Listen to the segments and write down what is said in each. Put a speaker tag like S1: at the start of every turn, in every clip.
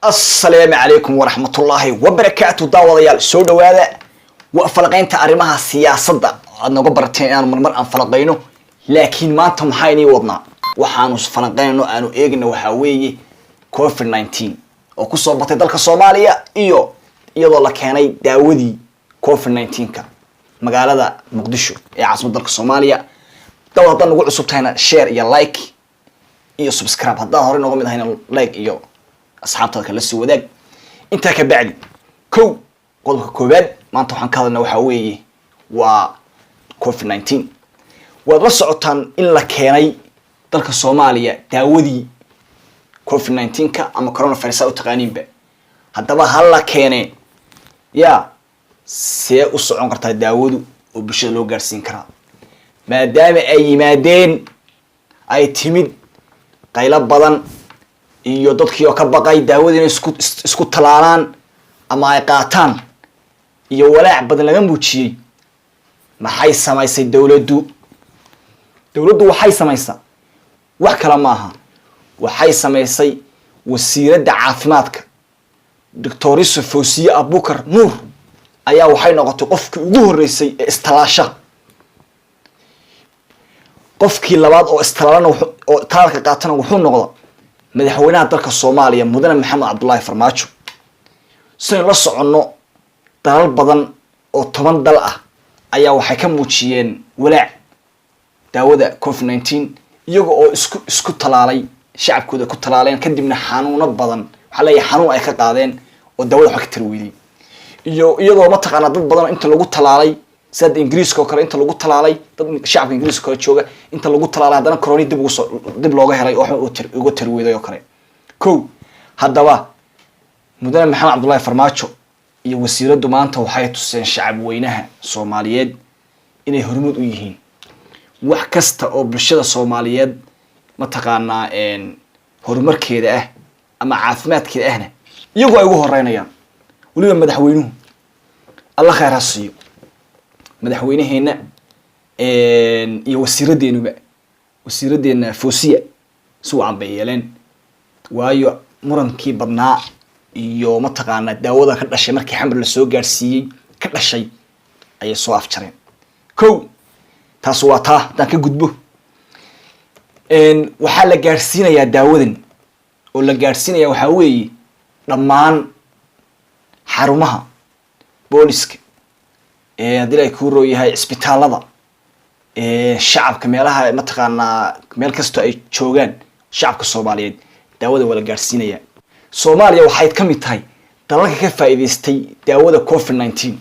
S1: السلام عليكم ورحمة الله وبركاته داوديال سو دوادا وفلقينتا arrimaha siyaasadda aad nagu barteen aan marmar aan falaqeyno laakiin maanta maxayni wadnaa waxaanu falaqeyno aanu eegno waxa weeye COVID-19 oo ku soo batay dalka Soomaaliya iyadoo la keenay daawadii COVID-19ka magaalada Muqdisho ee caasimadda dalka Soomaaliya dawada nagu cusubtayna share iyo like iyo subscribe hadaa hore nooga mid ahayna like iyo asxaabtada kala soo wadaag inta ka bacdi qodobka koobaad maanta waxaan ka hadlaynaa waxa weeye waa COVID-19 waad la socotaan in la keenay dalka Soomaaliya daawadii COVID-19ka ama coronavirus u taqaaniinba haddaba hal la keenay see u socon kartaa daawadu oo bulshada loo gaarsiin karaa maadaama ay yimaadeen ay timid qaylo badan iyo dadkii oo ka baqay daawadina isku talaalaan ama ay qaataan iyo walaac badan laga muujiyay maxay samaysay dawladdu waxay samaysay wax kala maaha waxay samaysay wasiiradda caafimaadka Dr. Fawziya Abuukar Nuur ayaa waxay noqotay qofkii ugu horeysay ee istalaasha qofkii labaad oo istalaalana oo talaalka qaatana wuxuu noqday madaxweynaha dalka Soomaaliya Mudane Maxamed Cabdullaahi Farmaajo soo la socono dalal badan oo 10 dal ah ayaa waxay ka muujiyeen walaac daawada COVID-19 iyaga oo isku talaalay shacabkooda ku talaaleen kadibna xanuuno badan waxa la xanuun ay ka qaadeen oo daawada wax ka tarwiiday iyadoo ma taqaana dad badan inta lagu talaalay sida Ingiriiska oo kale inta lagu talaalay dad shacabka Ingiriiska kale jooga inta lagu talaalay hadana corona dib looga helay oo ugu tarwiiday oo kale haddaba Mudane Maxamed Cabdullaahi Farmaajo iyo wasiiraddu maanta waxay tuseen shacab weynaha Soomaaliyeed inay hormuud u yihiin wax kasta oo bulshada Soomaaliyeed ma taqaana horumarkeeda ah ama caafimaadkeeda ahna iyagu ay ugu horeynayaan waliba madaxweynuhu Allah khayr ha siiyo madaxweynaheena iyo wasiiraddeena Fawziya soo ambeeyeen waayo murankii badnaa iyo ma taqaana daawada ka dhashay markii xamar la soo gaarsiiyay ka dhashay ay soo afjareen taas waa taa tan ka gudbo waxa la gaarsiinayaa daawadan oo la gaarsiinaya waxa weeye dhammaan xarumaha booliska hadii ay ku rooyahay isbitaalada shacabka meelaha ma taqaana meel kasto ay joogaan shacabka Soomaaliyeed daawada wala gaarsiinaya Soomaaliya waxay ka mid tahay dalalka ka faa'iideystay daawada COVID-19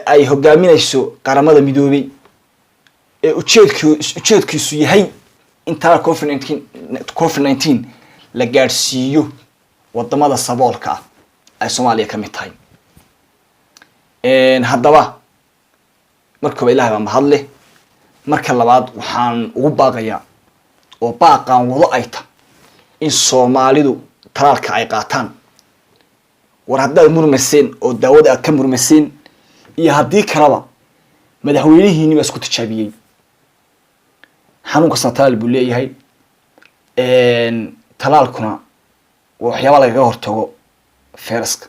S1: ay hogaaminayso qaramada midoobay ujeedkiisu yahay in taa COVID-19 la gaarsiiyo wadamada saboolka ah ay Soomaaliya ka mid tahay haddaba markaba Ilaahay baa mahad leh marka labaad waxaan ugu baaqayaa oo baaqan wado ay tahay in Soomaalidu talaalka ay qaataan war hadda murmaseen oo daawada aad ka murmaseen iyo hadii kalaba madaxweynihiina isku tijaabiyay xanuunka santaal buu leeyahay talaalkuna waxyaabo laga hortago fayraska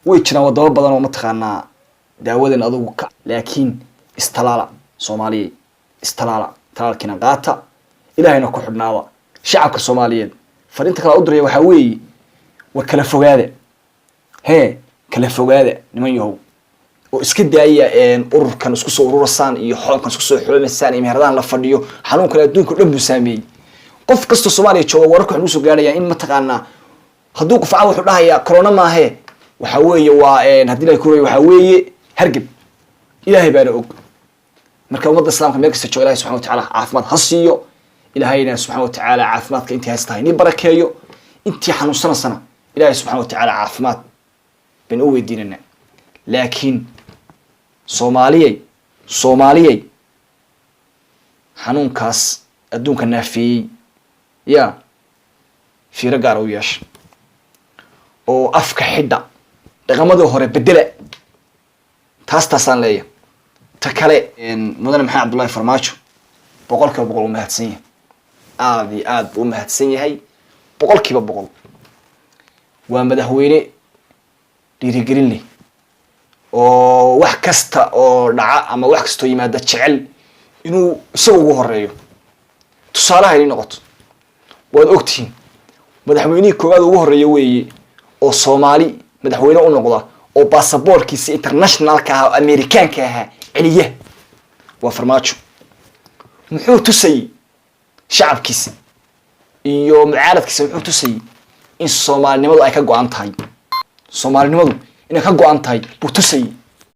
S1: way jiraan wadamo badan oo ma taqaana daawadan adigu ka laakiin istalaala Soomaaliya talaalkina qaata Ilaahayna ku xidhnaada shacabka Soomaaliyeed farinta kala u diray waxa weeye war kala fogaada niman yahow oo iska daaya ururkan isku soo urursan iyo xoolkan isku soo xulmaysan meherdan la fadhiyo xanuunka adduunka dhan buu saameeyay qof kasta Soomaaliya jooga wararka wuxuu soo gaaraya in ma taqaana hadduu qof caaw wuxuu dhahayaa corona ma aha waxa weeye waa hadii la kuray waxa weeye hargab Ilaahay baa og marka ummadda islaamka meel kasta jooga Ilaahay subhanahu wa ta'ala caafimaad ha siiyo Ilaahayna subhanahu wa ta'ala caafimaadka intii haysta in barakeeyo intii xanuunsanasana Ilaahay subhanahu wa ta'ala caafimaad bin u weydiinana laakiin Soomaaliyay xanuunkaas adduunka naafiyay fiiro gaar u yeesha oo afka xidha dhaqamadii hore bedela taasaan leeyahay ta kale Mudane Maxamed Cabdullaahi Farmaajo boqolkiiba boqol u mahadsan yahay aad u mahadsan yahay boqolkiiba boqol waa madaxweyne dhiirigelin leh oo wax kasta oo dhaca ama wax kasta oo yimaada jecel inuu isagu ugu horeeyo tusaalaha inay noqoto waad ogtihiin madaxweynihii koowaad ugu horeeya weeye oo Soomaali madaxweyne u noqda oo baasaboorkiisa internationalka ah oo Amerikaanka ah celiya waa Farmaajo muxuu tusay shacabkiisa iyo mucaaradkiisa muxuu tusay in Soomaalinimadu ay ka go'an tahay Soomaalinimadu inay ka go'an tahay buu tusay